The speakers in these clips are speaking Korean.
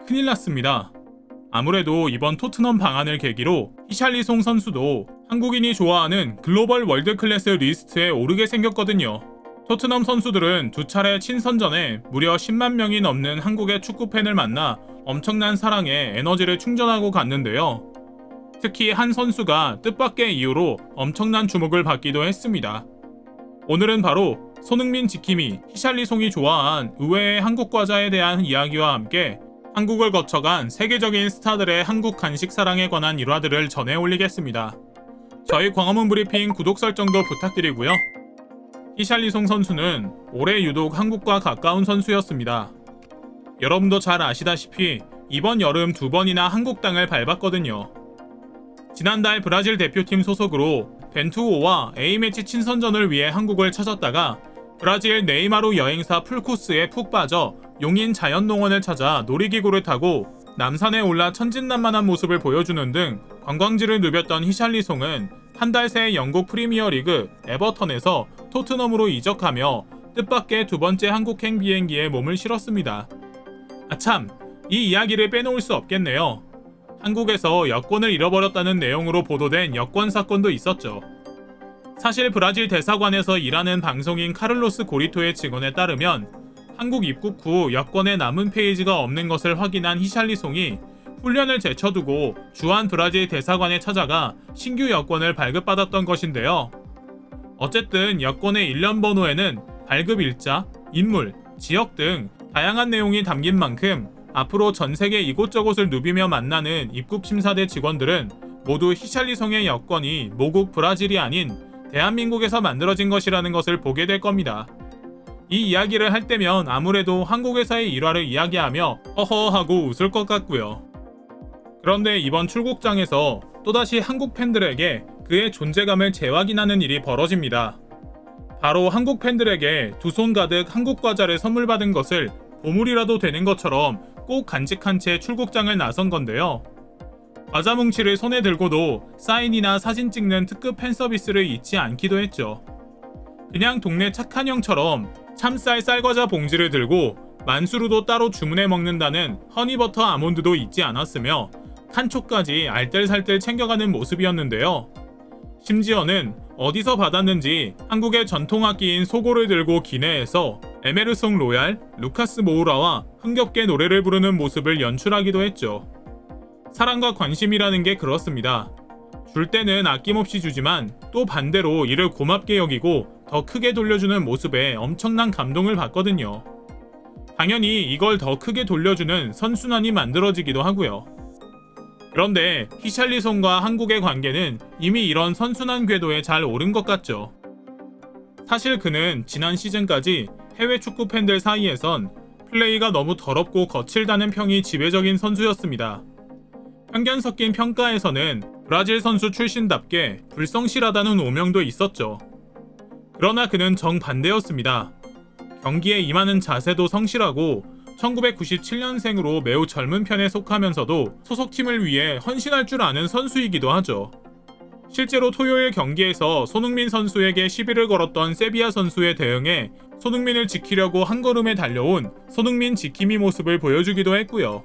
큰일 났습니다. 아무래도 이번 토트넘 방한을 계기로 히샬리송 선수도 한국인이 좋아하는 글로벌 월드클래스 리스트에 오르게 생겼거든요. 토트넘 선수들은 두 차례 친선전에 무려 10만 명이 넘는 한국의 축구팬을 만나 엄청난 사랑에 에너지를 충전하고 갔는데요. 특히 한 선수가 뜻밖의 이유로 엄청난 주목을 받기도 했습니다. 오늘은 바로 손흥민, 지킴이, 히샬리송이 좋아한 의외의 한국 과자에 대한 이야기와 함께 한국을 거쳐간 세계적인 스타들의 한국 간식 사랑에 관한 일화들을 전해 올리겠습니다. 저희 광화문 브리핑 구독 설정도 부탁드리고요. 히샬리송 선수는 올해 유독 한국과 가까운 선수였습니다. 여러분도 잘 아시다시피 이번 여름 2번이나 한국 땅을 밟았거든요. 지난달 브라질 대표팀 소속으로 벤투오와 A매치 친선전을 위해 한국을 찾았다가 브라질 네이마루 여행사 풀코스에 푹 빠져 용인 자연농원을 찾아 놀이기구를 타고 남산에 올라 천진난만한 모습을 보여주는 등 관광지를 누볐던 히샬리송은 한 달 새 영국 프리미어리그 에버턴에서 토트넘으로 이적하며 뜻밖의 두 번째 한국행 비행기에 몸을 실었습니다. 아참, 이 이야기를 빼놓을 수 없겠네요. 한국에서 여권을 잃어버렸다는 내용으로 보도된 여권 사건도 있었죠. 사실 브라질 대사관에서 일하는 방송인 카를로스 고리토의 증언에 따르면 한국 입국 후 여권에 남은 페이지가 없는 것을 확인한 히샬리송이 훈련을 제쳐두고 주한 브라질 대사관에 찾아가 신규 여권을 발급받았던 것인데요. 어쨌든 여권의 일련 번호에는 발급 일자, 인물, 지역 등 다양한 내용이 담긴 만큼 앞으로 전 세계 이곳저곳을 누비며 만나는 입국심사대 직원들은 모두 히샬리송의 여권이 모국 브라질이 아닌 대한민국에서 만들어진 것이라는 것을 보게 될 겁니다. 이 이야기를 할 때면 아무래도 한국에서의 일화를 이야기하며 허허하고 웃을 것 같고요. 그런데 이번 출국장에서 또다시 한국 팬들에게 그의 존재감을 재확인하는 일이 벌어집니다. 바로 한국 팬들에게 두 손 가득 한국 과자를 선물 받은 것을 보물이라도 되는 것처럼 꼭 간직한 채 출국장을 나선 건데요. 과자 뭉치를 손에 들고도 사인이나 사진 찍는 특급 팬 서비스를 잊지 않기도 했죠. 그냥 동네 착한 형처럼 참쌀 쌀과자 봉지를 들고 만수르도 따로 주문해 먹는다는 허니버터 아몬드도 잊지 않았으며 칸초까지 알뜰살뜰 챙겨가는 모습이었는데요. 심지어는 어디서 받았는지 한국의 전통악기인 소고를 들고 기내에서 에메르송 로얄, 루카스 모우라와 흥겹게 노래를 부르는 모습을 연출하기도 했죠. 사랑과 관심이라는 게 그렇습니다. 줄 때는 아낌없이 주지만 또 반대로 이를 고맙게 여기고 더 크게 돌려주는 모습에 엄청난 감동을 받거든요. 당연히 이걸 더 크게 돌려주는 선순환이 만들어지기도 하고요. 그런데 히샬리송과 한국의 관계는 이미 이런 선순환 궤도에 잘 오른 것 같죠. 사실 그는 지난 시즌까지 해외 축구 팬들 사이에선 플레이가 너무 더럽고 거칠다는 평이 지배적인 선수였습니다. 편견 섞인 평가에서는 브라질 선수 출신답게 불성실하다는 오명도 있었죠. 그러나 그는 정반대였습니다. 경기에 임하는 자세도 성실하고 1997년생으로 매우 젊은 편에 속하면서도 소속팀을 위해 헌신할 줄 아는 선수이기도 하죠. 실제로 토요일 경기에서 손흥민 선수에게 시비를 걸었던 세비야 선수에 대응해 손흥민을 지키려고 한 걸음에 달려온 손흥민 지킴이 모습을 보여주기도 했고요.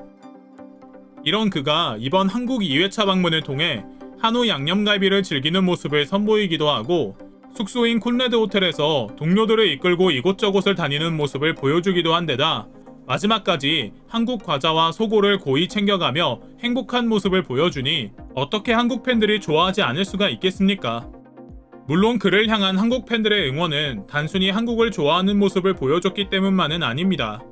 이런 그가 이번 한국 2회차 방문을 통해 한우 양념갈비를 즐기는 모습을 선보이기도 하고 숙소인 콘레드 호텔에서 동료들을 이끌고 이곳저곳을 다니는 모습을 보여주기도 한 데다 마지막까지 한국 과자와 소고를 고이 챙겨가며 행복한 모습을 보여주니 어떻게 한국 팬들이 좋아하지 않을 수가 있겠습니까? 물론 그를 향한 한국 팬들의 응원은 단순히 한국을 좋아하는 모습을 보여줬기 때문만은 아닙니다.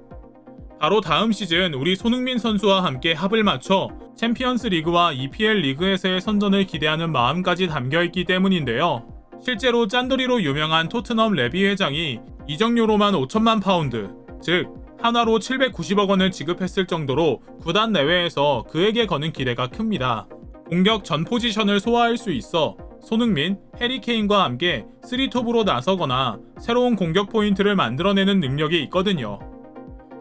바로 다음 시즌 우리 손흥민 선수와 함께 합을 맞춰 챔피언스 리그와 EPL 리그에서의 선전을 기대하는 마음까지 담겨있기 때문인데요. 실제로 짠돌이로 유명한 토트넘 레비 회장이 이적료로만 5천만 파운드, 즉 한화로 790억 원을 지급했을 정도로 구단 내외에서 그에게 거는 기대가 큽니다. 공격 전 포지션을 소화할 수 있어 손흥민, 해리케인과 함께 3톱으로 나서거나 새로운 공격 포인트를 만들어내는 능력이 있거든요.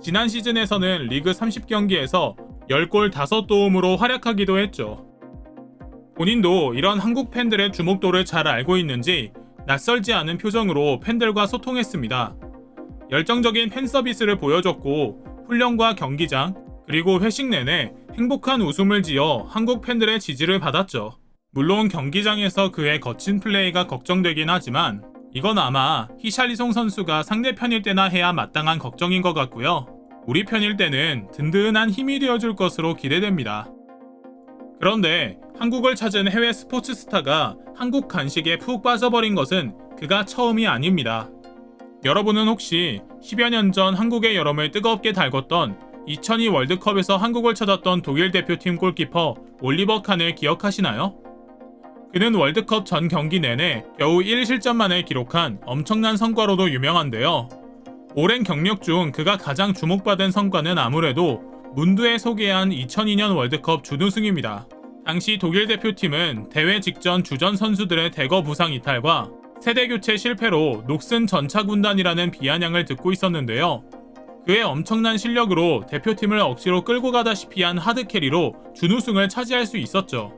지난 시즌에서는 리그 30경기에서 10골 5도움으로 활약하기도 했죠. 본인도 이런 한국 팬들의 주목도를 잘 알고 있는지 낯설지 않은 표정으로 팬들과 소통했습니다. 열정적인 팬 서비스를 보여줬고 훈련과 경기장 그리고 회식 내내 행복한 웃음을 지어 한국 팬들의 지지를 받았죠. 물론 경기장에서 그의 거친 플레이가 걱정되긴 하지만 이건 아마 히샬리송 선수가 상대편일 때나 해야 마땅한 걱정인 것 같고요. 우리 편일 때는 든든한 힘이 되어줄 것으로 기대됩니다. 그런데 한국을 찾은 해외 스포츠 스타가 한국 간식에 푹 빠져버린 것은 그가 처음이 아닙니다. 여러분은 혹시 10여 년 전 한국의 여름을 뜨겁게 달궜던 2002 월드컵에서 한국을 찾았던 독일 대표팀 골키퍼 올리버 칸을 기억하시나요? 그는 월드컵 전 경기 내내 겨우 1실점만을 기록한 엄청난 성과로도 유명한데요. 오랜 경력 중 그가 가장 주목받은 성과는 아무래도 문두에 소개한 2002년 월드컵 준우승입니다. 당시 독일 대표팀은 대회 직전 주전 선수들의 대거 부상 이탈과 세대 교체 실패로 녹슨 전차 군단이라는 비아냥을 듣고 있었는데요. 그의 엄청난 실력으로 대표팀을 억지로 끌고 가다시피 한 하드캐리로 준우승을 차지할 수 있었죠.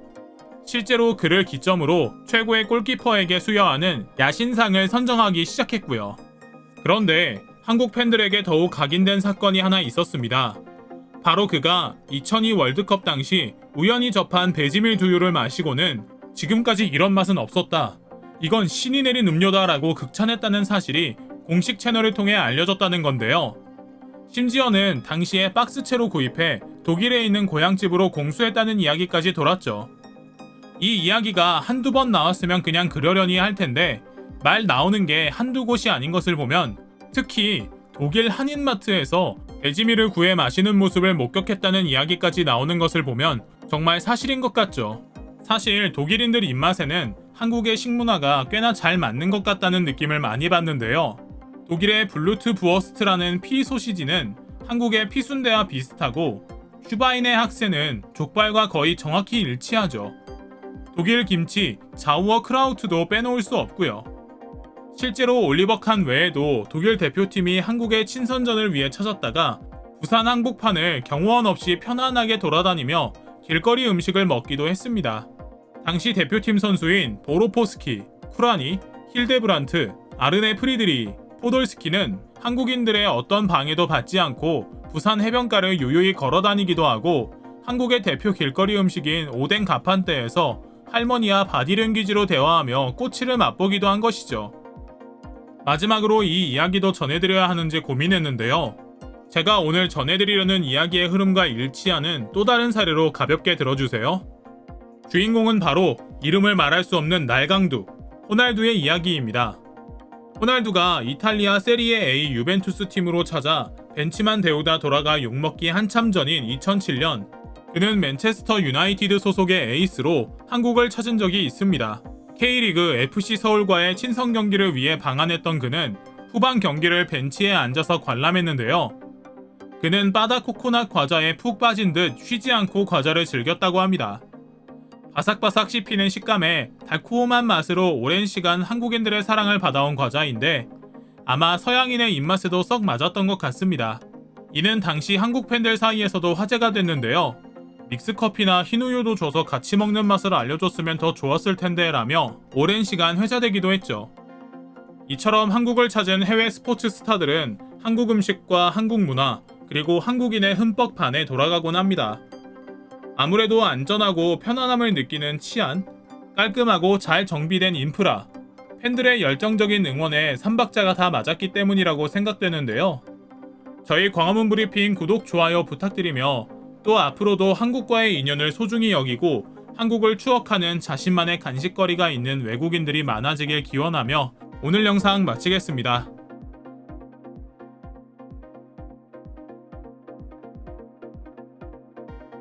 실제로 그를 기점으로 최고의 골키퍼에게 수여하는 야신상을 선정하기 시작했고요. 그런데 한국 팬들에게 더욱 각인된 사건이 하나 있었습니다. 바로 그가 2002 월드컵 당시 우연히 접한 베지밀 두유를 마시고는 지금까지 이런 맛은 없었다. 이건 신이 내린 음료다라고 극찬했다는 사실이 공식 채널을 통해 알려졌다는 건데요. 심지어는 당시에 박스채로 구입해 독일에 있는 고향집으로 공수했다는 이야기까지 돌았죠. 이 이야기가 한두 번 나왔으면 그냥 그러려니 할 텐데 말 나오는 게 한두 곳이 아닌 것을 보면 특히 독일 한인마트에서 베지밀을 구해 마시는 모습을 목격했다는 이야기까지 나오는 것을 보면 정말 사실인 것 같죠. 사실 독일인들 입맛에는 한국의 식문화가 꽤나 잘 맞는 것 같다는 느낌을 많이 받는데요. 독일의 블루트 부어스트라는 피 소시지는 한국의 피순대와 비슷하고 슈바인의 학세는 족발과 거의 정확히 일치하죠. 독일 김치 자우어 크라우트도 빼놓을 수 없고요. 실제로 올리버 칸 외에도 독일 대표팀이 한국의 친선전을 위해 찾았다가 부산 한복판을 경호원 없이 편안하게 돌아다니며 길거리 음식을 먹기도 했습니다. 당시 대표팀 선수인 보로포스키, 쿠라니, 힐데브란트, 아르네 프리드리, 포돌스키는 한국인들의 어떤 방해도 받지 않고 부산 해변가를 유유히 걸어다니기도 하고 한국의 대표 길거리 음식인 오뎅 가판대에서 할머니와 바디랭귀지로 대화하며 꼬치를 맛보기도 한 것이죠. 마지막으로 이 이야기도 전해드려야 하는지 고민했는데요. 제가 오늘 전해드리려는 이야기의 흐름과 일치하는 또 다른 사례로 가볍게 들어주세요. 주인공은 바로 이름을 말할 수 없는 날강두, 호날두의 이야기입니다. 호날두가 이탈리아 세리에 A 유벤투스 팀으로 찾아 벤치만 데우다 돌아가 욕먹기 한참 전인 2007년 그는 맨체스터 유나이티드 소속의 에이스로 한국을 찾은 적이 있습니다. K리그 FC 서울과의 친선 경기를 위해 방한했던 그는 후반 경기를 벤치에 앉아서 관람했는데요. 그는 바다 코코넛 과자에 푹 빠진 듯 쉬지 않고 과자를 즐겼다고 합니다. 바삭바삭 씹히는 식감에 달콤한 맛으로 오랜 시간 한국인들의 사랑을 받아온 과자인데 아마 서양인의 입맛에도 썩 맞았던 것 같습니다. 이는 당시 한국 팬들 사이에서도 화제가 됐는데요. 믹스커피나 흰우유도 줘서 같이 먹는 맛을 알려줬으면 더 좋았을 텐데 라며 오랜 시간 회자되기도 했죠. 이처럼 한국을 찾은 해외 스포츠 스타들은 한국 음식과 한국 문화 그리고 한국인의 흠뻑 반해 돌아가곤 합니다. 아무래도 안전하고 편안함을 느끼는 치안, 깔끔하고 잘 정비된 인프라, 팬들의 열정적인 응원에 3박자가 다 맞았기 때문이라고 생각되는데요. 저희 광화문 브리핑 구독, 좋아요 부탁드리며 또 앞으로도 한국과의 인연을 소중히 여기고 한국을 추억하는 자신만의 간식거리가 있는 외국인들이 많아지길 기원하며 오늘 영상 마치겠습니다.